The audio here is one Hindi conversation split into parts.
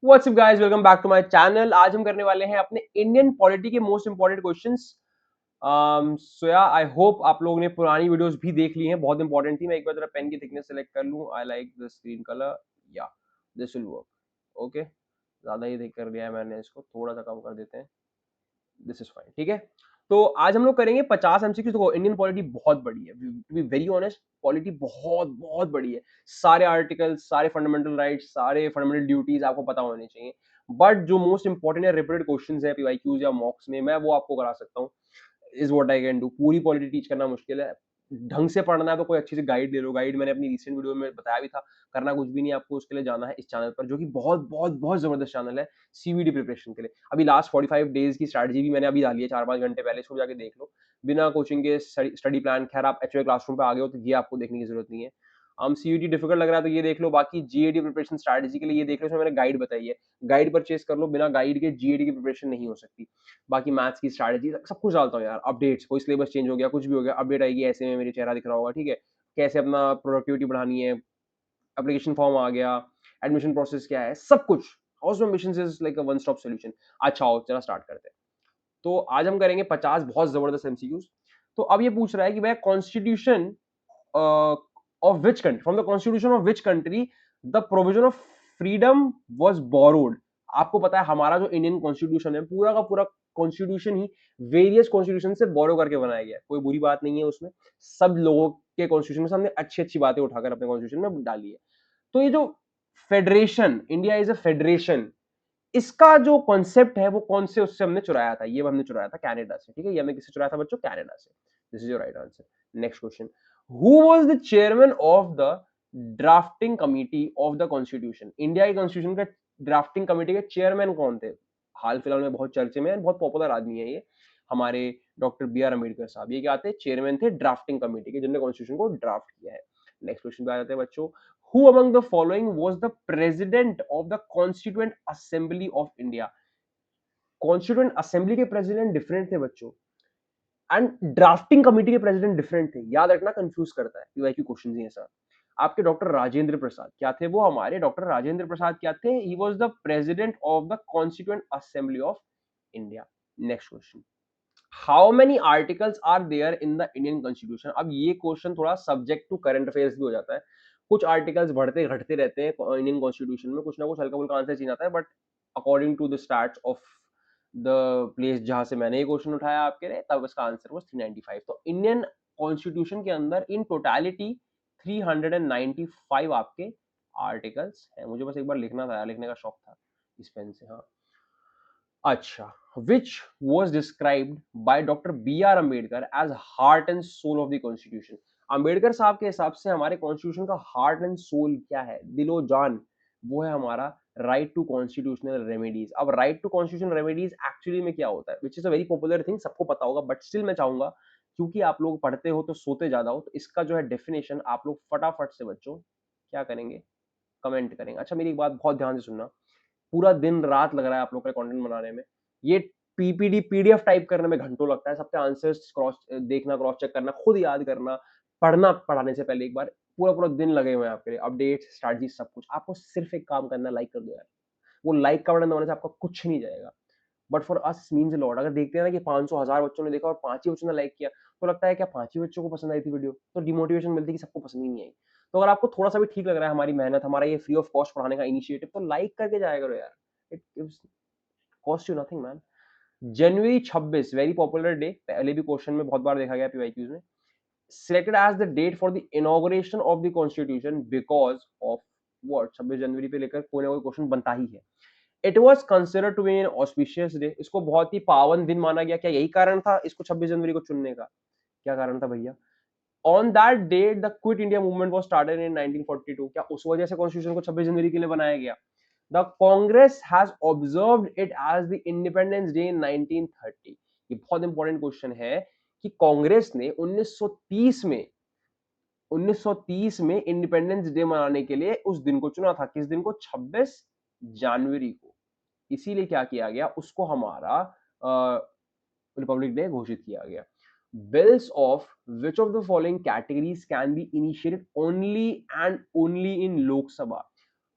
What's up guys, welcome back to my channel. आज हम करने वाले हैं अपने इंडियन पॉलिटी के most important questions. So yeah I hope आप लोगों ने पुरानी वीडियोस भी देख ली हैं, बहुत इंपॉर्टेंट थी। मैं एक बार जरा पेन की थिकनेस सेलेक्ट कर लूं। I like the screen colour, या दिस विल वर्क। ओके, ज्यादा ही थिक कर दिया है मैंने, इसको थोड़ा सा कम कर देते हैं। दिस इज फाइन, ठीक है। तो आज हम लोग करेंगे 50 एमसीक्यू। देखो, इंडियन पॉलिटी बहुत बड़ी है, to be very honest. Polity बहुत बहुत बड़ी है। सारे आर्टिकल्स, सारे फंडामेंटल राइट्स, सारे फंडामेंटल ड्यूटीज आपको पता होने चाहिए। बट जो मोस्ट इंपॉर्टेंट है, रिपीटेड क्वेश्चंस है पीवाईक्यूज या मॉक्स में, मैं वो आपको करा सकता हूँ। Is what I can do. पूरी पॉलिटी टीच करना मुश्किल है। ढंग से पढ़ना है तो कोई अच्छी सी गाइड ले लो। गाइड मैंने अपनी रिसेंट वीडियो में बताया भी था। करना कुछ भी नहीं, आपको उसके लिए जाना है इस चैनल पर, जो कि बहुत बहुत बहुत जबरदस्त चैनल है सीवीडी प्रिपरेशन के लिए। अभी लास्ट 45 डेज की स्ट्रैटेजी भी मैंने अभी डाली है 4-5 घंटे पहले, इसको जाके देख लो। बिना कोचिंग के स्टडी प्लान। खैर, आप एचओए क्लासरूम पे आ गए हो तो ये आपको देखने की जरूरत नहीं है। सीयूटी डिफिकल्ट लग रहा है तो ये देख लो। बाकी जीएडी प्रिपरेशन स्ट्रैटेजी के लिए ये देख लो, इसमें मैंने गाइड बताई है। गाइड परचेज कर लो, बिना गाइड के जीएडी की प्रिपरेशन नहीं हो सकती। बाकी मैथ्स की स्ट्रैटेजी सब कुछ डालता हूँ यार। अपडेट्स, कोई सिलेबस चेंज हो गया, कुछ भी हो गया, अपडेट आएगी, ऐसे में मेरे चेहरा दिख रहा होगा, ठीक है। कैसे अपना प्रोडक्टिविटी बढ़ानी है, एप्लीकेशन फॉर्म आ गया, एडमिशन प्रोसेस क्या है, सब कुछ। House ambitions is like a one stop solution. अच्छा आओ, चला स्टार्ट करते हैं। तो आज हम करेंगे 50 बहुत जबरदस्त एमसीक्यूज। तो अब ये पूछ रहा है कि भाई, constitution of which country, from the constitution of which country the provision of freedom was borrowed. आपको पता है हमारा जो इंडियन कॉन्स्टिट्यूशन है, पूरा का पूरा कॉन्स्टिट्यूशन ही वेरियस कॉन्स्टिट्यूशन से बोरो करके बनाया गया है। कोई बुरी बात नहीं है उसमें। सब लोगों के कॉन्स्टिट्यूशन में से हमने अच्छी अच्छी बातें उठाकर अपने कॉन्स्टिट्यूशन में डाली है। तो ये जो federation, India is a federation, इसका जो कॉन्सेप्ट है वो कौन से उससे हमने चुराया था? ये हमने चुराया था कनाडा से, ठीक है। ये हमने किससे चुराया था बच्चों? कनाडा से। This is your right answer. Next question. Who was the chairman of the drafting committee of the constitution? India के कॉन्स्टिट्यूशन के ड्राफ्टिंग कमिटी के चेयरमैन कौन थे? हाल फिलहाल में बहुत चर्चे में है, बहुत पॉपुलर आदमी है ये, हमारे डॉक्टर बी आर अम्बेडकर साहब। ये क्या थे? चेयरमैन थे ड्राफ्टिंग कमिटी के, जिन्होंने कॉन्स्टिट्यूशन को ड्राफ्ट किया है। नेक्स्ट क्वेश्चन पे आ जाते हैं बच्चों। Who among the following was the president of the Constituent Assembly of India? Constituent assembly के प्रेसिडेंट डिफरेंट थे बच्चों, एंड ड्राफ्टिंग कमेटी के प्रेसिडेंट डिफरेंट थे। याद रखना, कंफ्यूज करता है पीवाईक्यू क्वेश्चन ही ऐसा। आपके डॉक्टर राजेंद्र प्रसाद क्या थे? वो हमारे डॉक्टर राजेंद्र प्रसाद क्या थे? He was the president of the constituent assembly of India. Next question. How many articles are there in the Indian constitution? अब ये क्वेश्चन थोड़ा सब्जेक्ट टू करंट अफेयर्स भी हो जाता है। कुछ आर्टिकल्स बढ़ते घटते रहते हैं इंडियन कॉन्स्टिट्यूशन में, कुछ ना कुछ हल्का फुल्का आंसर चेंज आता है, but according to the stats of the place जहां से मैंने ये क्वेश्चन उठाया आपके लिए, तब इसका आंसर वाज 395। तो इंडियन कॉन्स्टिट्यूशन के अंदर इन टोटालिटी 395 आपके आर्टिकल्स हैं। मुझे बस एक बार लिखना था, लिखने का शौक था इस पेन से। हाँ, अच्छा। Which was described by doctor B R Ambedkar as heart and soul of the constitution? Ambedkar साहब के हिसाब से हमारे कॉन्स्टिट्यूशन का हार्ट एंड सोल क्या है, दिलो जान? वो है हमारा राइट टू कॉन्स्टिट्यूशनल रेमेडीज। अब right to constitutional remedies actually में क्या होता है, which is a very popular thing, सबको पता होगा, बट स्टिल मैं चाहूंगा, क्योंकि आप लोग पढ़ते हो तो सोते ज्यादा हो, तो इसका जो है डेफिनेशन आप लोग फटाफट से बच्चों क्या करेंगे? कमेंट करेंगे। अच्छा, मेरी एक बात बहुत ध्यान से सुनना। पूरा दिन रात लग रहा है आप लोग का कंटेंट बनाने में। ये पीपीडी पीडीएफ टाइप करने में घंटों लगता है। सबके आंसर्स क्रॉस देखना, क्रॉस चेक करना, खुद याद करना, पढ़ना पढ़ाने से पहले एक बार। पूरा पूरा दिन लगे हुए हैं आपके लिए, अपडेट, स्ट्रैटेजी, सब कुछ। आपको सिर्फ एक काम करना है, लाइक कर दो यार। वो लाइक का बटन दबाने से आपका कुछ नहीं जाएगा, but for us means a lot. अगर देखते हैं ना कि 500,000 बच्चों ने देखा और 5 ही बच्चों ने लाइक किया, तो लगता है क्या 5 ही बच्चों को पसंद आई थी वीडियो? तो डिमोटिवेशन मिलती है कि सबको पसंद ही नहीं आई। तो अगर आपको थोड़ा सा भी ठीक लग रहा है हमारी मेहनत, हमारा ये फ्री ऑफ कॉस्ट पढ़ाने का इनिशिएटिव, तो लाइक करके जाया करो यार। It gives cost you nothing man. January 26, very popular day, पहले भी क्वेश्चन में बहुत बार देखा गया पीवाईक्यूज में। selected as the date for the inauguration of the constitution because of what? 26 जनवरी पे लेकर कोई ना कोई क्वेश्चन बनता ही है। It was considered to be an auspicious day. इसको बहुत ही पावन दिन माना गया। क्या यही कारण था इसको 26 जनवरी को चुनने का? क्या कारण था भैया? On that date the quit India movement was started in 1942। क्या उस वजह से कॉन्स्टिट्यूशन को 26 जनवरी के लिए बनाया गया? The Congress has observed it as the independence day in 1930। ये बहुत इंपॉर्टेंट क्वेश्चन है कि कांग्रेस ने 1930 में इंडिपेंडेंस डे मनाने के लिए उस दिन को चुना था। किस दिन को? 26 जनवरी को। इसीलिए क्या किया गया, उसको हमारा रिपब्लिक डे घोषित किया गया। Bills of which of the following categories can be initiated only and only in Lok Sabha?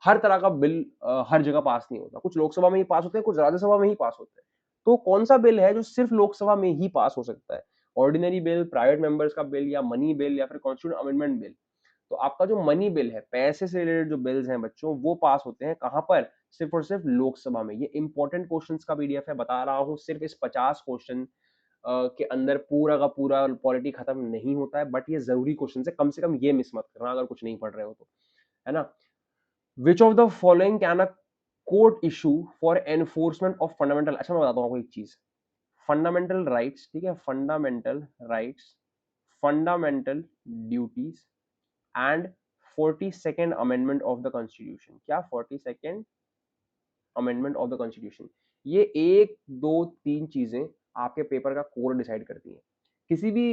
हर तरह का बिल हर जगह पास नहीं होता, कुछ लोकसभा में ही पास होते हैं, कुछ राज्यसभा में ही पास होते हैं। तो कौन सा बिल है जो सिर्फ लोकसभा में ही पास हो सकता है? ऑर्डिनरी बिल, प्राइवेट मेंबर्स का बिल, या मनी बिल, या फिर कॉन्स्टिट्यूशन अमेंडमेंट बिल। तो आपका जो मनी बिल है, पैसे से रिलेटेड जो बिल्स हैं बच्चों, वो पास होते हैं कहां पर? सिर्फ और सिर्फ लोकसभा में। ये इंपॉर्टेंट क्वेश्चंस का पीडीएफ है, बता रहा हूं, सिर्फ इस 50 क्वेश्चन के अंदर पूरा का पूरा पॉलिटी खत्म नहीं होता है, बट ये जरूरी क्वेश्चन है, कम से कम ये मिस मत करना अगर कुछ नहीं पढ़ रहे हो तो, है ना? विच of the following can a court issue for enforcement of fundamental, अच्छा मैं बताता हूँ आपको एक चीज, फंडामेंटल राइट्स, ठीक है, fundamental rights, fundamental duties and 42nd amendment of the constitution. क्या 42nd amendment of the constitution? ये एक दो तीन चीजें आपके पेपर का कोर डिसाइड करती हैं। किसी भी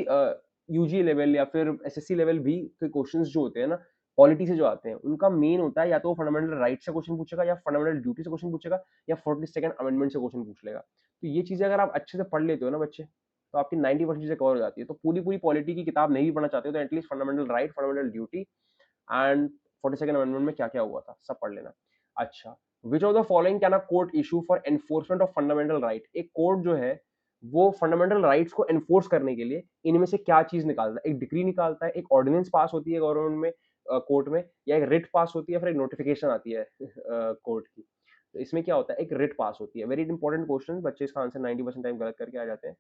यूजी लेवल या फिर एसएससी लेवल भी के क्वेश्चंस जो होते हैं ना, पॉलिटी से जो आते हैं, उनका मेन होता है या तो फंडामेंटल राइट से क्वेश्चन पूछेगा, या फंडामेंटल ड्यूटी से क्वेश्चन पूछेगा, या 42nd अमेंडमेंट से क्वेश्चन पूछ लेगा। तो ये चीजें अगर आप अच्छे से पढ़ लेते हो ना बच्चे, तो आपकी 90% चीजें कवर हो जाती है। तो पूरी पूरी पॉलिटी की किताब नहीं भी पढ़ना चाहते हो तो at least fundamental right, fundamental duty and 42nd amendment में क्या क्या हुआ था सब पढ़ लेना। अच्छा, विच of the following can a court issue for enforcement of fundamental right? एक कोर्ट जो है वो फंडामेंटल राइट्स को एनफोर्स करने के लिए इनमें से क्या चीज निकालता है? एक डिक्री निकालता है, एक ऑर्डिनेंस पास होती है गवर्नमेंट में, कोर्ट में, या एक रिट पास होती है, फिर एक नोटिफिकेशन आती है कोर्ट की। तो इसमें क्या होता है? एक रिट पास होती है। वेरी इंपॉर्टेंट क्वेश्चन, बच्चे इसका आंसर 90% टाइम गलत करके आ जाते हैं।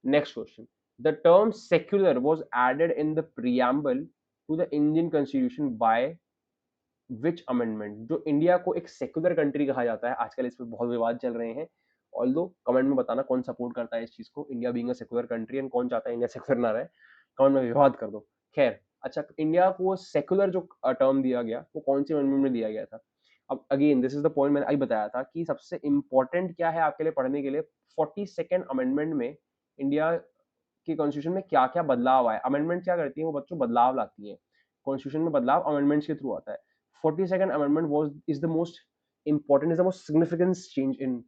Next question, the term secular was added in the preamble to the Indian constitution by which amendment? जो इंडिया को एक सेक्युलर कंट्री कहा जाता है, आजकल इस पर बहुत विवाद चल रहे हैं। ऑल्दो कमेंट में बताना कौन सपोर्ट करता है इस चीज को, India being a secular country, and कौन चाहता है इंडिया सेक्युलर ना रहे, कमेंट में विवाद कर दो। खैर, अच्छा, इंडिया को सेक्युलर जो टर्म दिया गया वो कौन सी अमेंडमेंट में दिया गया था? अब again this is the point, मैंने अभी बताया था कि सबसे इंपॉर्टेंट क्या है आपके लिए पढ़ने के लिए, 42nd अमेंडमेंट में इंडिया की कॉन्स्टिट्यूशन में क्या क्या बदलाव आए। अमेंडमेंट क्या करती है? वो बच्चों बदलाव लाती है, कॉन्स्टिट्यूशन में बदलाव अमेंडमेंट्स के थ्रू आता है। 42nd amendment was is the most important, is the most significant change in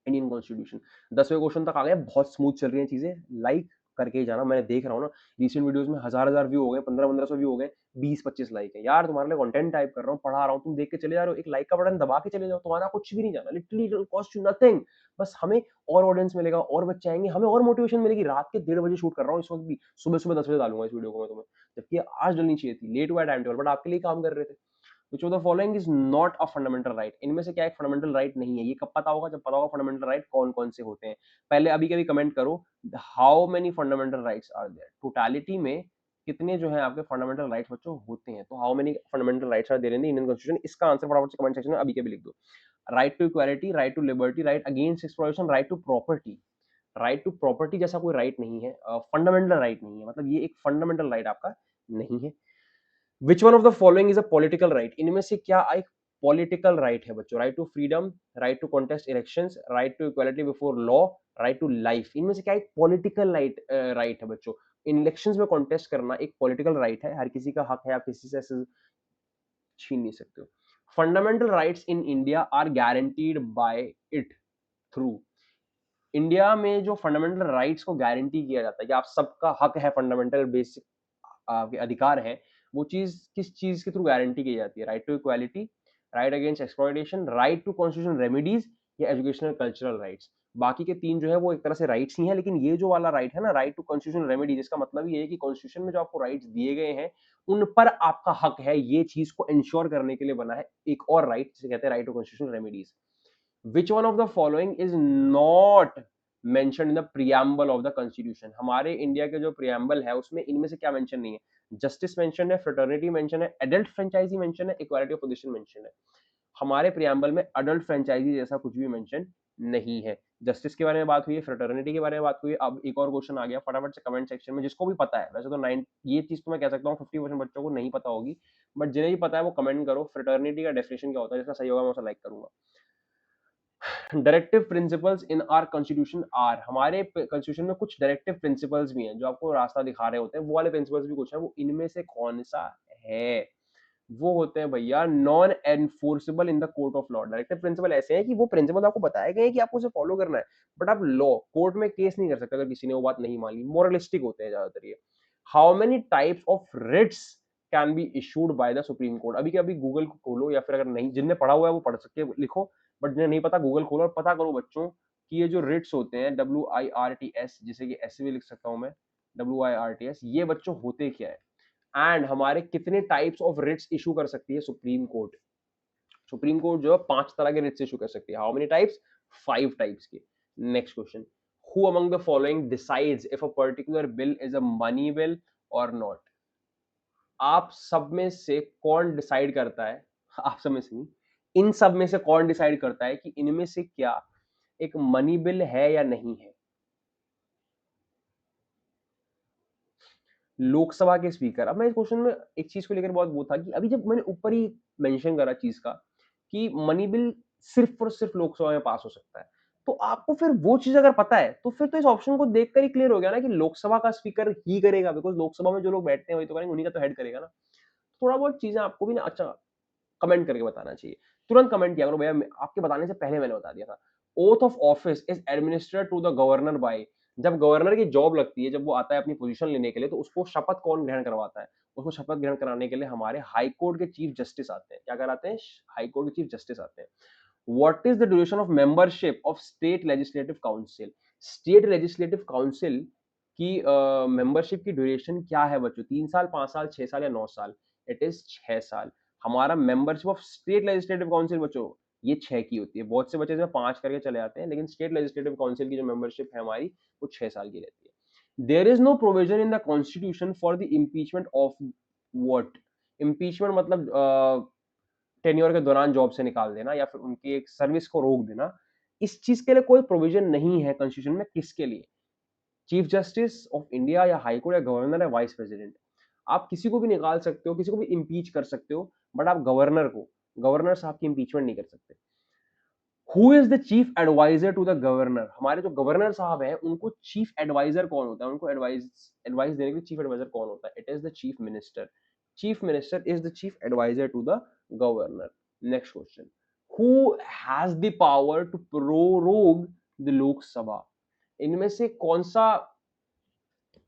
Indian constitution. 10वें क्वेश्चन तक आ गए, बहुत स्मूथ चल रही हैं चीजें, लाइक करके ही जाना। मैंने देख रहा हूँ ना, रिसेंट वीडियोस में हजार हजार व्यू हो गए, 1500 व्यू हो गए, 20-25 लाइक है यार। तुम्हारे लिए कंटेंट टाइप कर रहा हूँ, पढ़ा रहा हूँ, तुम देख के चले जा रहे हो, एक लाइक का बटन दबा के चले जाओ, तुम्हारा कुछ भी नहीं जाना, लिटरली कॉस्ट यू नथिंग। बस हमें और ऑडियंस मिलेगा, और बच्चे आएंगे, हमें और मोटिवेशन मिलेगी। रात के 1:30 बजे शूट कर रहा हूँ इस वक्त भी, सुबह सुबह 10 बजे डालूंगा इस वीडियो को मैं तुम्हें, जबकि आज डलनी चाहिए थी, लेट हुआ टाइम टेबल, बट आपके लिए काम कर रहे थे। Which of the following is not a fundamental right? इनमें से क्या एक फंडामेंटल राइट नहीं है? ये कब पता होगा? जब पता होगा फंडामेंटल राइट कौन कौन से होते हैं। पहले अभी कभी कमेंट करो, how many fundamental rights are there? Totality में कितने जो है आपके फंडामेंटल राइट्स बच्चों होते हैं? तो how many fundamental rights are there in the Indian constitution? इसका आंसर फटाफट से कमेंट सेक्शन में अभी के भी लिख दो। Right to equality, right to liberty, right against exploitation, right to property. Right to property जैसा कोई राइट नहीं है, फंडामेंटल राइट नहीं है, मतलब ये एक फंडामेंटल राइट आपका नहीं है। Which one of the following is a political right? इनमें से क्या एक पॉलिटिकल राइट है बच्चों? Right to freedom, right to contest elections, right to equality before law, right to life. इनमें से क्या एक पॉलिटिकल राइट है बच्चों? इलेक्शंस में कॉन्टेस्ट करना एक पॉलिटिकल राइट है, हर किसी का हक है, आप किसी से ऐसे छीन नहीं सकते हो। Fundamental rights in India are guaranteed by it through. India में जो फंडामेंटल राइट्स को गारंटी किया जाता है कि आप सबका हक है, फंडामेंटल बेसिक आपके अधिकार है, वो चीज किस चीज के थ्रू गारंटी की जाती है? Right to equality, right against exploitation, right to constitutional remedies, या एजुकेशनल कल्चरल राइट्स। बाकी के तीन जो है वो एक तरह से राइट्स ही हैं, लेकिन ये जो वाला राइट है ना, राइट टू कॉन्स्टिट्यूशनल रेमेडीज, इसका मतलब ये है कि कॉन्स्टिट्यूशन में जो आपको राइट्स दिए गए हैं उन पर आपका हक है, ये चीज को इंश्योर करने के लिए बना है एक और राइट, जिसे कहते हैं right to constitutional remedies. Which one of the following is not mention in the preamble of the constitution? हमारे इंडिया के जो प्रियम्बल है उसमें इनमें से क्या मेंशन नहीं है? जस्टिस मेंशन है, फ्रेटर्निटी मेंशन है, एडल्ट फ्रेंचाइजी मेंशन है, इक्वालिटी ऑफ पोजीशन मेंशन है। हमारे प्रियम्बल में अडल्ट फ्रेंचाइजी जैसा कुछ भी मेंशन नहीं है। जस्टिस के बारे में बात हुई है, फ्रेटर्निटी के बारे में बात हुई है। अब एक और क्वेश्चन आ गया, फटाफट से कमेंट सेक्शन में जिसको भी पता है, वैसे तो 9 ये चीज तो मैं कह सकता हूँ 50% बच्चों को नहीं पता होगी, बट जिन्हें भी पता है वो कमेंट करो, फ्रेटर्निटी का डेफिनेशन क्या होता है? जिसका सही होगा मैं उसे लाइक करूंगा। Directive principles in our constitution are, हमारे कॉन्स्टिट्यूशन में कुछ डायरेक्टिव प्रिंसिपल्स भी हैं जो आपको रास्ता दिखा रहे होते हैं, वो वाले प्रिंसिपल्स भी कुछ है, वो इनमें से कौन सा है? वो होते हैं भैया non enforceable in the court of law. Directive principle ऐसे हैं कि वो प्रिंसिपल आपको बताए गए हैं कि आपको उसे फॉलो करना है, बट आप लॉ कोर्ट में केस नहीं कर सकते अगर किसी ने वो बात नहीं मान ली। मोरलिस्टिक होते हैं ज्यादातर ये। How many types of writs can be issued by the supreme court. अभी के अभी गूगल को खोलो, या फिर अगर नहीं, जिनने पढ़ा हुआ है वो पढ़ सकते हैं, लिखो, बट जिन्हें नहीं पता गूगल खोलो और पता करो बच्चों कि ये जो रिट्स होते हैं WIRTS, जिसे कि ऐसे भी लिख सकता हूं मैं, WIRTS, ये बच्चों होते क्या है एंड हमारे कितने टाइप्स ऑफ रिट्स इशू कर सकती है सुप्रीम कोर्ट। सुप्रीम कोर्ट जो है 5 तरह के रिट्स इशू कर सकती है। How many types? 5 टाइप्स के। Next question, who among the following decides if a particular bill is a money bill और नॉट? आप सब में से कौन डिसाइड करता है, आप सब में से नहीं, इन सब में से कौन डिसाइड करता है कि इनमें से क्या एक मनी बिल है या नहीं है? लोकसभा के स्पीकर। अब मैं इस क्वेश्चन में एक चीज को लेकर बहुत वो था कि अभी जब मैंने ऊपर ही मेंशन करा चीज का कि मनी बिल सिर्फ और सिर्फ लोकसभा में पास हो सकता है, तो आपको फिर वो चीज अगर पता है तो फिर तो इस ऑप्शन को देखकर ही क्लियर हो गया ना कि लोकसभा का स्पीकर ही करेगा, बिकॉज लोकसभा में जो लोग बैठते हैं वही तो करेंगे, उन्हीं का तो हेड करेगा ना। थोड़ा बहुत चीजें आपको भी ना अच्छा कमेंट करके बताना चाहिए। तुरंत कमेंट किया करो भैया, आपके बताने से पहले मैंने बता दिया था। Oath of office is administered to the governor by, जब गवर्नर की जॉब लगती है, जब वो आता है अपनी पोजीशन लेने के लिए, तो उसको शपथ कौन ग्रहण करवाता है? उसको शपथ ग्रहण कराने के लिए हमारे हाई कोर्ट के चीफ जस्टिस आते हैं। क्या कराते हैं? हाई कोर्ट के चीफ जस्टिस आते हैं। What is the duration of membership of state legislative council? State legislative council की मेंबरशिप की ड्यूरेशन क्या है बच्चों? 3 साल, 5 साल, 6 साल या 9 साल? इट इज 6 साल। हमारा membership of state legislative council बच्चों ये 6 की होती है। बहुत से बच्चे इसमें 5 करके चले आते हैं, लेकिन स्टेट लेजिस्लेटिव काउंसिल की जो मेंबरशिप है हमारी, वो 6 साल की रहती है। There is no provision in the constitution for the impeachment of what? Impeachment मतलब टेन्योर के दौरान जॉब से निकाल देना या फिर उनकी एक सर्विस को रोक देना। इस चीज के लिए कोई प्रोविजन नहीं है कॉन्स्टिट्यूशन में। किसके लिए? चीफ जस्टिस ऑफ इंडिया या हाई कोर्ट या गवर्नर या वाइस प्रेसिडेंट। आप किसी को भी निकाल सकते हो, किसी को भी इम्पीच कर सकते हो, बट आप गवर्नर साहब की इम्पीचमेंट नहीं कर सकते। Who is the chief adviser to the governor? हमारे जो गवर्नर साहब हैं उनको चीफ एडवाइजर कौन होता है? उनको एडवाइस एडवाइस देने के लिए चीफ एडवाइजर कौन होता है? It is the chief minister. Chief minister is the chief adviser to the governor. Next question, who has the power to prorogue the Lok Sabha? इनमें से कौन सा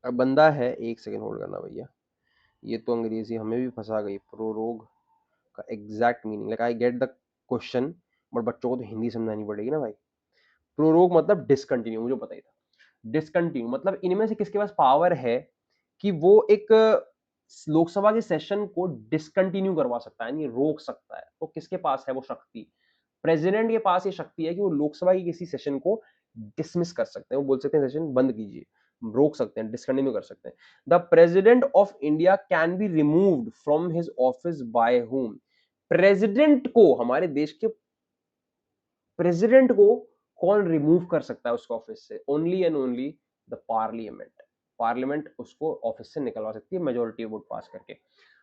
बंदा है, एक सेकंड होल्ड करना भैया, ये तो अंग्रेजी हमें भी फंसा गई। प्रोरोग का exact meaning, like I get the question, but बच्चों को तो हिंदी समझानी पड़ेगी ना भाई। प्रोरोग मतलब डिसकंटिन्यू, मुझे पता ही था। डिसकंटिन्यू मतलब इनमें से किसके पास पावर है कि वो एक लोकसभा के सेशन को डिसकंटिन्यू करवा सकता है, यानी रोक सकता है। तो किसके पास है वो शक्ति? प्रेसिडेंट के पास ये शक्ति है कि वो लोकसभा की किसी सेशन को डिसमिस कर सकते हैं। वो बोल सकते हैं सेशन बंद कीजिए, रोक सकते हैं, डिसकंटिन्यू कर सकते हैं। The president of India can be removed from his office by whom? President को, हमारे देश के प्रेसिडेंट को कौन रिमूव कर सकता है उसके ऑफिस से? Only and only the parliament. Parliament उसको ऑफिस से निकलवा सकती है मेजोरिटी वोट पास करके।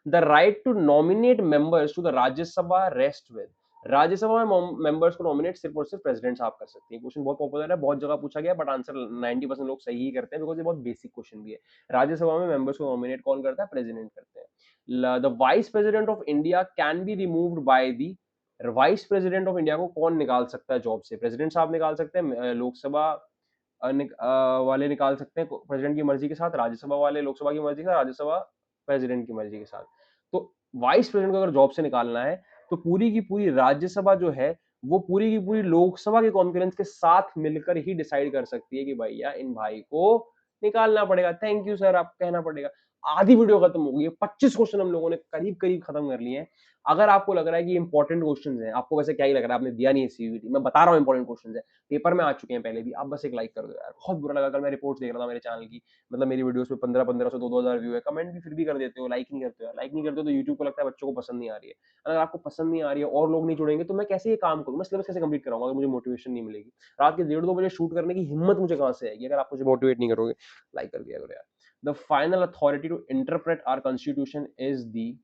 The right to nominate members to the Rajya Sabha rest with? Rajya Sabha में मेंबर्स को नॉमिनेट सिर्फ और सिर्फ प्रेसिडेंट साहब कर सकते हैं। क्वेश्चन बहुत पॉपुलर है, बहुत जगह पूछा गया, बट आंसर 90% लोग सही ही करते हैं, बिकॉज ये बहुत बेसिक क्वेश्चन भी है। राज्यसभा में मेंबर्स को नॉमिनेट कौन करता है? प्रेसिडेंट करते हैं। The vice president of India can be removed by the, vice president of India को कौन निकाल सकता है जॉब से? प्रेसिडेंट साहब निकाल सकते हैं, लोकसभा वाले निकाल सकते हैं प्रेसिडेंट की मर्जी के साथ, राज्यसभा वाले लोकसभा की मर्जी के साथ, राज्यसभा प्रेसिडेंट की मर्जी के साथ। तो वाइस प्रेसिडेंट को अगर जॉब से निकालना है तो पूरी की पूरी राज्यसभा जो है वो पूरी की पूरी लोकसभा के कॉन्फ्रेंस के साथ मिलकर ही डिसाइड कर सकती है कि भैया इन भाई को निकालना पड़ेगा। थैंक यू सर, आप कहना पड़ेगा। आधी वीडियो खत्म हो गई है, 25 क्वेश्चन हम लोगों ने करीब करीब खत्म कर लिए हैं। अगर आपको लग रहा है कि इंपॉर्टेंट क्वेश्चन है, आपको वैसे क्या ही लग रहा है, आपने दिया नहीं है सीवीटी, मैं बता रहा हूँ इंपॉर्टेंट क्वेश्चन है, पेपर में आ चुके हैं पहले भी, आप बस एक लाइक कर दो यार। बहुत बुरा लगा, कल मैं रिपोर्ट देख रहा था मेरे चैनल की, मतलब मेरी वीडियोस में 1500 2-2000 व्यू है, कमेंट भी फिर भी कर देते हो, लाइक नहीं करते हो। लाइक नहीं करते हो तो यूट्यूब को लगता है बच्चों को पसंद नहीं आ रही है। अगर आपको पसंद नहीं आ रही है और लोग नहीं जुड़ेंगे तो मैं कैसे ये काम करूँ, मैं सिलेबस कैसे कंप्लीट कराऊंगा अगर मुझे मोटिवेशन नहीं मिलेगी? रात के 1:30-2 बजे शूट करने की हिम्मत मुझे कहाँ से आएगी अगर आप मुझे मोटिवेट नहीं करोगे? लाइक कर दिया करो यार। The final authority to interpret our constitution is the,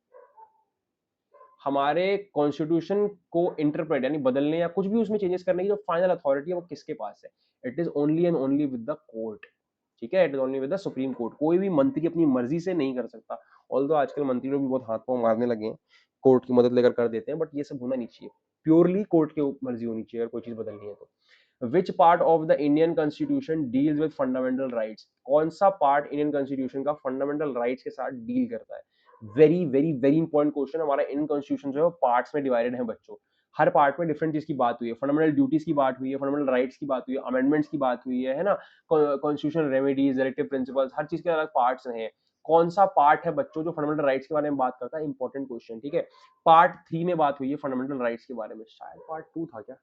हमारे कॉन्स्टिट्यूशन को इंटरप्रेट यानी बदलने या कुछ भी उसमें चेंजेस करने की जो फाइनल अथॉरिटी है वो किसके पास है? It is only and only with the court. ठीक है, it is only with the supreme court. कोई भी मंत्री अपनी मर्जी से नहीं कर सकता। ऑल्दो आजकल मंत्री लोग भी बहुत हाथ पांव मारने लगे हैं, कोर्ट की मदद लेकर कर देते हैं, बट ये सब होना नहीं चाहिए। प्योरली कोर्ट की मर्जी होनी चाहिए अगर कोई चीज बदलनी है तो। Which part of the Indian constitution deals with fundamental rights? कौन सा पार्ट इंडियन कॉन्स्टिट्यूशन का फंडामेंटल राइट्स के साथ डील करता है? Very very very important question. हमारा इंडियन कॉन्स्टिट्यूशन जो है वो पार्ट्स में डिवाइडेड है बच्चों। हर पार्ट में डिफरेंट चीज की बात हुई है, फंडामेंटल ड्यूटीज की बात हुई है, फंडामेंटल राइट्स की बात हुई है, अमेंडमेंट्स की बात हुई है ना, कॉन्स्टिट्यूशनल रेमेडीज, डायरेक्टिव प्रिंसिपल्स, हर चीज के अलग पार्ट्स हैं। कौन सा पार्ट है बच्चों जो फंडामेंटल राइट्स के बारे में बात करता है? इंपॉर्टेंट क्वेश्चन, ठीक है। पार्ट 3 में बात हुई है फंडामेंटल राइट्स के बारे में, शायद पार्ट 2 था क्या,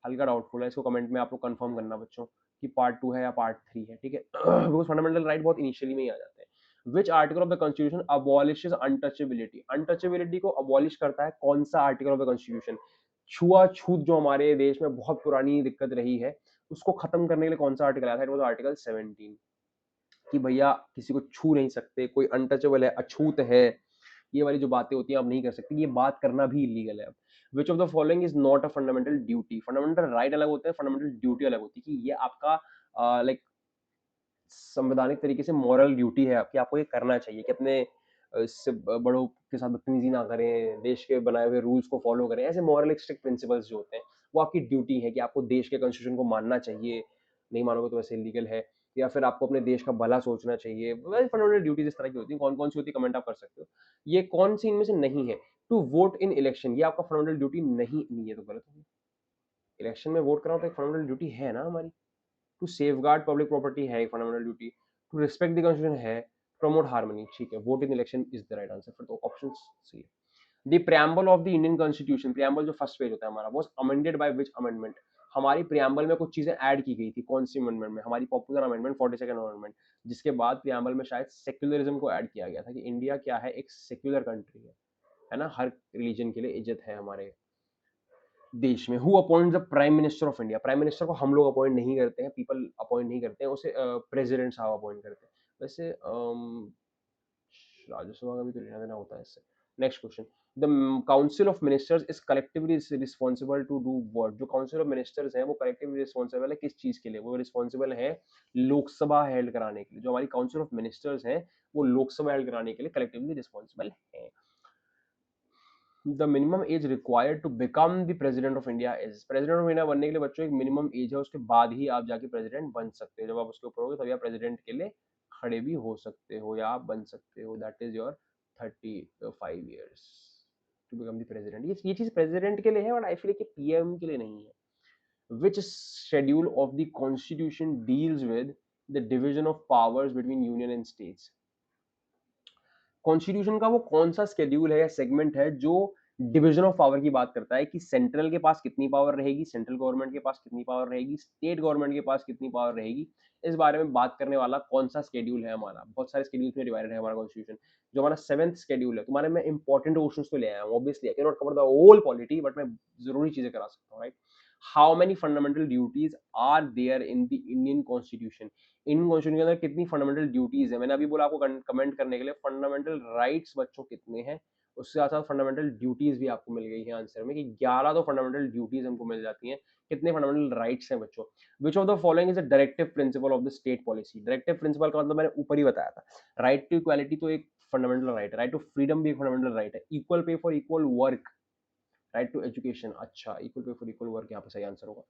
हल्का डाउटफुल है, इसको कमेंट में आप लोग कंफर्म करना बच्चों कि पार्ट 2 है या पार्ट 3 है, ठीक है। बिकॉज फंडामेंटल राइट बहुत इनिशियली में ही आ जाते हैं। Which article of the constitution अबॉलिशेस untouchability? Untouchability को अबॉलिश करता है कौन सा आर्टिकल ऑफ द कॉन्स्टिट्यूशन? छुआछूत जो हमारे देश में बहुत पुरानी दिक्कत रही है, उसको खत्म करने के लिए कौन सा आर्टिकल आया था? इट वाज आर्टिकल 17, कि भैया किसी को छू नहीं सकते, कोई अनटचेबल है, अछूत है, ये वाली जो बातें होती हैं आप नहीं कर सकते, ये बात करना भी इलीगल है अब। विच of the following is not a fundamental duty? Fundamental right अलग होते हैं, फंडामेंटल ड्यूटी अलग होती है, कि ये आपका लाइक संवैधानिक तरीके से मॉरल ड्यूटी है आपकी, आपको ये करना चाहिए कि अपने इससे बड़ों के साथ बदतमीजी ना करें, देश के बनाए हुए रूल्स को फॉलो करें, ऐसे मॉरल स्ट्रिक्ट प्रिंसिपल्स जो होते हैं वो आपकी ड्यूटी है कि आपको देश के कॉन्स्टिट्यूशन को मानना चाहिए, नहीं मानोगे तो वैसे इलीगल है, या फिर आपको अपने देश का भला सोचना चाहिए। फंडामेंटल ड्यूटीज इस तरह की होती है, कौन कौन सी होती है कमेंट आप कर सकते हो। ये कौन सी इनमें से नहीं है? टू वोट इन इलेक्शन, ये आपका फंडामेंटल ड्यूटी नहीं है तो गलत होगी। इलेक्शन में वोट कराओ तो एक फंडामेंटल ड्यूटी है ना हमारी। टू सेफगार्ड पब्लिक प्रॉपर्टी है एक fundamental duty. To respect the constitution है। प्रमोट हार्मनी, ठीक है, vote in election is the right answer, फिर तो ऑप्शन सी है। The preamble of the Indian constitution, preamble जो फर्स्ट पेज होता है हमारा, was amended by which amendment? हमारी प्रियम्बल में कुछ चीजें ऐड की गई थी, कौन सी अमेंडमेंट में? हमारी पॉपुलर अमेंडमेंट 42nd अमेंडमेंट, जिसके बाद प्रियम्बल में शायद सेक्युलरिज्म को ऐड किया गया था कि इंडिया क्या है, एक सेक्युलर कंट्री है ना, हर रिलीजन के लिए इज्जत है हमारे देश में। Who appoint the prime minister of India? Prime minister को हम लोग अपॉइंट नहीं करते हैं, पीपल अपॉइंट नहीं करते हैं उसे, प्रेसिडेंट साहब अपॉइंट करते हैं। वैसे राज्यसभा का भी तो लेना देना होता है इससे। Next question, the council of ministers is collectively responsible to do what? जो काउंसिल ऑफ मिनिस्टर्स है वो कलेक्टिवली रिस्पॉन्सिबल है किस चीज के लिए? वो रिस्पॉन्सिबल है लोकसभा हेल्ड कराने के लिए। जो हमारी काउंसिल ऑफ मिनिस्टर्स है वो लोकसभा हेल्ड कराने के लिए कलेक्टिवली रिस्पॉन्सिबल है। The minimum age required to become the president of India is? President of India बनने के लिए बच्चों एक मिनिमम एज है, उसके बाद ही आप जाके प्रेसिडेंट बन सकते हो। जब आप उसके ऊपर होगे तभी आप प्रेसिडेंट के लिए खड़े भी हो सकते हो या आप बन सकते हो। That is your 35 years to become the president. ये चीज प्रेसिडेंट के लिए है, बट आई फील कि पीएम के लिए नहीं है। Which schedule of the constitution deals with the division of powers between union and states? Constitution का वो कौन सा स्केड्यूल है या सेगमेंट है जो डिवीजन ऑफ पावर की बात करता है, कि सेंट्रल के पास कितनी पावर रहेगी, सेंट्रल गवर्नमेंट के पास कितनी पावर रहेगी, स्टेट गवर्नमेंट के पास कितनी पावर रहेगी, इस बारे में बात करने वाला कौन सा स्केड्यूल है हमारा? बहुत सारे स्केड्यूल्स में डिवाइडेड है हमारा कॉन्स्टिट्यूशन। जो हमारा 7th स्केड्यूल है, तुम्हारे मैं इंपॉर्टेंट क्वेश्चंस तो ले आया हूं, obviously I can not cover the whole polity, but मैं जरूरी चीजें करा सकता हूँ, right. How many fundamental duties are there in the Indian constitution? Indian constitution के अंदर कितनी फंडामेंटल ड्यूटीज है? मैंने अभी बोला आपको कमेंट करने के लिए। फंडामेंटल राइट्स बच्चों कितने हैं, उसके साथ साथ फंडामेंटल ड्यूटीज भी आपको मिल गई है आंसर में, कि 11 तो फंडामेंटल ड्यूटीज हमको मिल जाती हैं। कितने फंडामेंटल राइट्स हैं बच्चों? विच of the following is a directive principle of the state policy? Directive principle का मतलब मैंने ऊपर ही बताया था। राइट टू इक्वालिटी तो एक फंडामेंटल राइट है, राइट टू फ्रीडम भी एक फंडामेंटल राइट है, equal pay for equal work, right to education, अच्छा equal pay for equal work यहाँ पे सही आंसर होगा।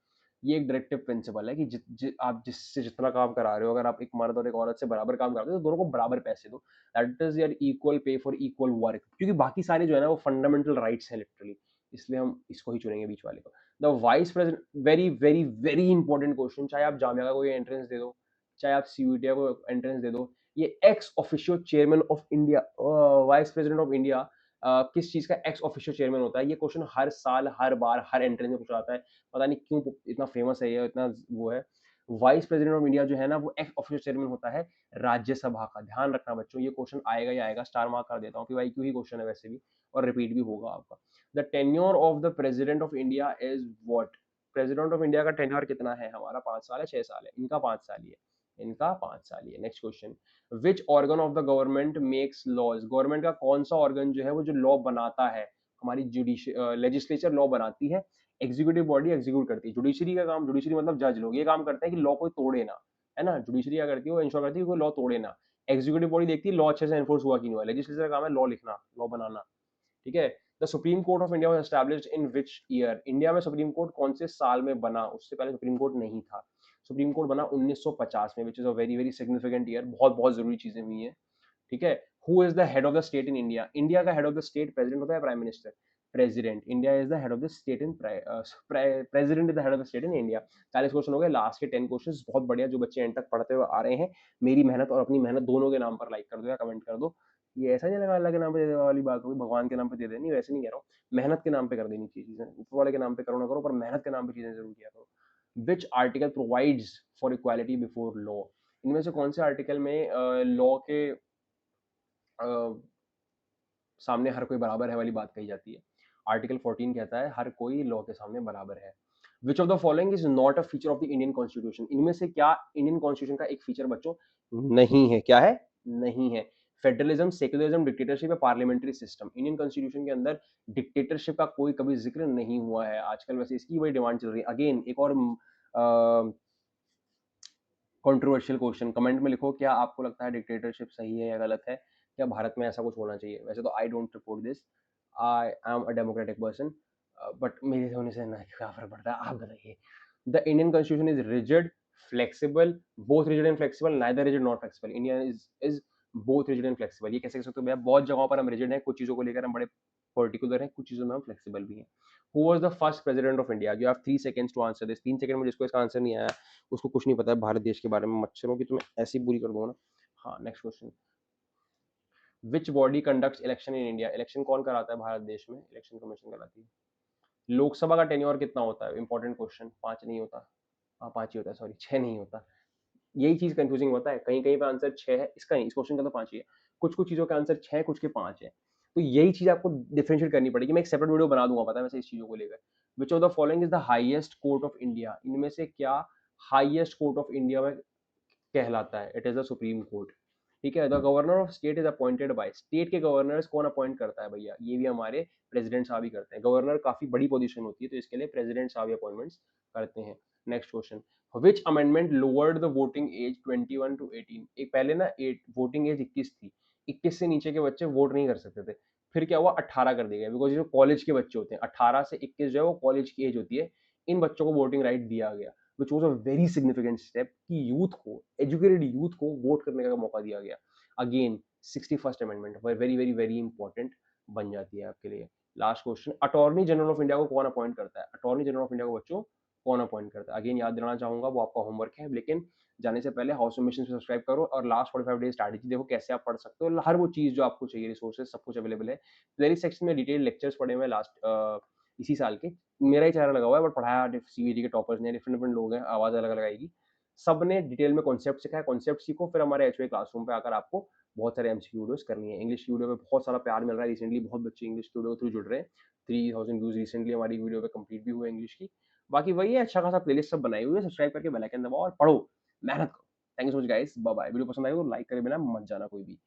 ये एक डायरेक्टिव प्रिंसिपल है कि आप जिससे जितना काम करा रहे हो, अगर आप एक मर्द और एक औरत से बराबर काम कराते हो तो दोनों को बराबर पैसे दो। That is your equal pay for equal work. क्योंकि बाकी सारे जो है ना वो फंडामेंटल राइट्स हैं लिटरली, इसलिए हम इसको ही चुनेंगे बीच वाले को। The vice president, very very very important question, चाहे आप जामिया का कोई एंट्रेंस दे दो, चाहे आप सीयूईटी को एंट्रेंस दे दो, ये ex officio chairman of India, vice president of India किस चीज का एक्स ऑफिशियल चेयरमैन होता है? ये क्वेश्चन हर साल हर बार हर एंट्रेंस में पूछा जाता है, पता नहीं क्यों इतना फेमस है ये, इतना वो है। वाइस प्रेसिडेंट ऑफ इंडिया जो है ना वो एक्स ऑफिशियल चेयरमैन होता है राज्यसभा का। ध्यान रखना बच्चों, ये क्वेश्चन आएगा ही आएगा, स्टार मार्क कर देता हूँ कि भाई क्यों ही क्वेश्चन है वैसे भी, और रिपीट भी होगा आपका। The tenure of the president of India is what? President of India का टेन्योर कितना है हमारा? 5 साल है, 6 साल है? इनका 5 साल ही है, इनका 5 साल ही है। Next question, which organ of the government makes laws? Government का कौन सा ऑर्गन जो है वो जो लॉ बनाता है? हमारी लेजिस्लेचर लॉ बनाती है, एग्जीक्यूटिव बॉडी एग्जीक्यूट करती है। जुडिशरी का काम, जुडिशरी मतलब जज लोग, ये काम करते हैं कि लॉ कोई तोड़े ना, है ना। जुडिशरी क्या करती है, वो इंश्योर करती है कि कोई लॉ तोड़े ना। एग्जीक्यूटिव बॉडी देखती है लॉ अच्छे से एनफोर्स हुआ कि नहीं हुआ। लेजिस्लेचर का काम है लॉ लिखना, लॉ बनाना, ठीक है। The supreme court of India was established in which year? India में सुप्रीम कोर्ट कौन से साल में बना? उससे पहले सुप्रीम कोर्ट नहीं था। सुप्रीम कोर्ट बना 1950 में, which is a very very significant year. बहुत बहुत जरूरी चीजें हुई हैं, ठीक है। Who is the head of the state in India? India का head of the state president होता है, prime minister? President. India is the head of the state in president is the head of the state in India. 40 question हो गए, लास्ट के 10 क्वेश्चन बहुत बढ़िया, जो बच्चे एंड तक पढ़ते हुए आ रहे हैं, मेरी मेहनत और अपनी मेहनत दोनों के नाम पर लाइक कर दो या कमेंट कर दो। ये ऐसा नहीं लगा अल्लाह के नाम पे दे देने वाली बात होगी, भगवान के नाम पे दे देनी, वैसे नहीं कह रहा हूँ, मेहनत के नाम पे कर देनी चाहिए चीजें, ऊपर वाले के नाम पे करो ना करो, पर मेहनत के नाम पे चीजें जरूर किया करो। Which article provides for equality before law? इनमें से कौन से आर्टिकल में लॉ के सामने हर कोई बराबर है वाली बात कही जाती है? आर्टिकल 14 कहता है हर कोई लॉ के सामने बराबर है। विच of the following is not a feature of the Indian constitution? इनमें से क्या इंडियन कॉन्स्टिट्यूशन का एक फीचर बच्चों नहीं है? क्या है? नहीं है। फेडरलिज्म, सेक्युलरिज्म, डिक्टेटरशिप या पार्लियामेंट्री सिस्टम? इंडियन कॉन्स्टिट्यूशन के अंदर डिक्टेटरशिप का कोई कभी जिक्र नहीं हुआ है। आजकल वैसे इसकी बड़ी डिमांड चल रही है। अगेन एक और कंट्रोवर्शियल क्वेश्चन, कमेंट में लिखो, क्या आपको लगता है डिक्टेटरशिप सही है या गलत है? क्या भारत में ऐसा कुछ होना चाहिए? वैसे तो I don't support this, I am a democratic person, but मेरे होने से ना क्या फर्क पड़ता है, आप बताइए। The Indian constitution is rigid, flexible, both rigid and flexible, neither rigid not flexible. India is both rigid and flexible. ये कैसे कह सकते हो भैया? बहुत जगहों पर हम रिजिड हैं, कुछ चीजों को लेकर हम बड़े पर्टिकुलर हैं, कुछ चीजों में हम फ्लेक्सिबल भी हैं। Who was the first president of India? You have 3 seconds to answer this. 3 second में जिसको इसका आंसर नहीं आया उसको कुछ नहीं पता है भारत देश के बारे में। मच्छरों की तो मैं ऐसी बुरी कर दूंगा ना। हाँ, next question. Which body conducts election in India? Election कौन कराता है भारत देश में? इलेक्शन कमीशन कराती है। लोकसभा का टेन्योर कितना होता है? Important question. 5 नहीं होता, हाँ 5 ही होता है, सॉरी 6 नहीं होता। यही चीज कंफ्यूजिंग होता है, कहीं कहीं पे आंसर 6 है, इसका नहीं, इस क्वेश्चन का तो 5 ही है। कुछ कुछ चीजों का आंसर 6 है, कुछ के 5 है। तो यही चीज आपको डिफरेंशिएट करनी पड़ेगी। मैं एक सेपरेट वीडियो बना दूंगा, पता है वैसे इस चीजों को लेकर। विच of the following is the highest court of India? इनमें से क्या हाईएस्ट कोर्ट ऑफ इंडिया में कहलाता है? It is the supreme court. ठीक है। The governor of state is appointed by, state के गवर्नर्स कौन अपॉइंट करता है भैया? ये भी हमारे प्रेसिडेंट साहब ही करते हैं। गवर्नर काफी बड़ी पोजीशन होती है, तो इसके लिए प्रेसिडेंट साहब ही अपॉइंटमेंट्स करते हैं। Next question. Which amendment lowered the voting age 21 to 18? एक पहले ना वोटिंग एज 21 थी, 21 से नीचे के बच्चे वोट नहीं कर सकते थे। फिर क्या हुआ, 18 कर दिया गया, बिकॉज जो कॉलेज के बच्चे होते हैं 18 से 21 जो है वो कॉलेज की एज होती है, इन बच्चों को वोटिंग राइट दिया गया। Which was a very significant step कि यूथ को, एजुकेटेड यूथ को वोट करने का मौका दिया गया। Again 61st amendment very very very important बन जाती है आपके लिए। Last question. Attorney general of India को कौन अपॉइंट करता है? अटॉर्नी जनरल ऑफ इंडिया को बच्चों कौन अपॉइंट करता है? अगेन याद दिलाना चाहूंगा, वो आपका होमवर्क है, लेकिन जाने से पहले हाउस मिशन से सब्सक्राइब करो और लास्ट 45 डेज स्ट्रैटेजी देखो कैसे आप पढ़ सकते हो। हर वो चीज जो आपको चाहिए, रिसोर्सेज सब कुछ अवेलेबल है। प्लेलिस्ट सेक्शन में डिटेल लेक्चर्स पढ़े हुए लास्ट इसी साल के, मेरा ही चेहरा लगा हुआ है, बट पढ़ाया सीबीटी के टॉपर्स ने, डिफरेंट डिफरेंट लोग हैं, आवाज अलग अलग आएगी। सबने डिटेल में कॉन्सेप्ट सिखाया, कॉन्सेप्ट सीखो, फिर हमारे एचओए क्लासरूम पे आकर आपको बहुत सारे एमसीक्यू वीडियोस करनी है। इंग्लिश की वीडियो पे बहुत सारा प्यार मिल रहा है रिसेंटली, बहुत बच्चे इंग्लिश की वीडियो थ्रू जुड़ रहे हैं। 3000 व्यूज रिसेंटली हमारी वीडियो पे कंप्लीट भी हुए इंग्लिश की। बाकी वही है, अच्छा खासा प्लेलिस्ट सब बनाई हुई है, सब्सक्राइब करके बेल आइकन दबाओ और पढ़ो, मेहनत करो। Thank you so much guys, bye bye. Video पसंद आई तो लाइक करे बिना मत जाना कोई भी।